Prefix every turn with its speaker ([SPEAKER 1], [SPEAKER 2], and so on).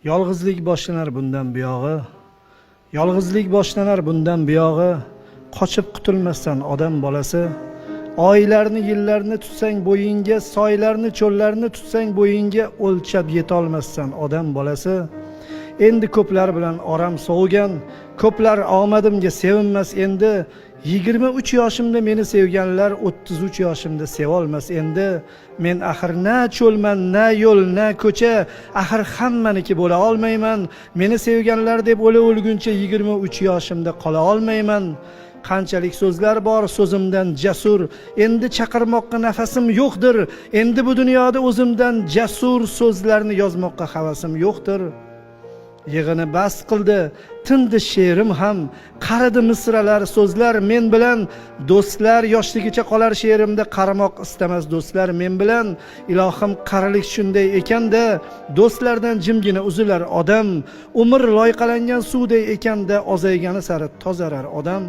[SPEAKER 1] Yolg'izlik boshlanar bundan buyog'i. Yolg'izlik boshlanar bundan buyog'i. Qochib qutulmasdan odam bolasi. Oylarni, yillarni tutsang bo'yinga, soylarni, cho'llarni tutsang bo'yinga, o'lchab yetolmasdan odam bolasi. Endi ko'plar bilan oram sovigan, ko'plar omadimga sevinmas endi. 23 yoshimda meni sevganlar 33 yoshimda sevolmas endi. Men axir na cho'lman, na yo'l, na ko'cha, axir hammaniki bo'la olmayman. Meni sevganlar deb o'lguncha 23 yoshimda qola olmayman. Qanchalik so'zlar bor so'zimdan jasur, endi chaqirmoqqa nafasim yo'qdir. Endi bu dunyoda o'zimdan jasur so'zlarni yozmoqqa havasim yo'qdir. Yig'ini bas qildi, tindi she'rim ham, qaridi misralar, so'zlar men bilan. Do'stlar yoshligicha qolar she'rimda, qaramoq istamas do'stlar men bilan. Ilohim qarilik shunday ekanda, do'stlardan jimgina uzilar odam. Umr loyqalangan suvday ekanda, ozaygani sari tozarar odam.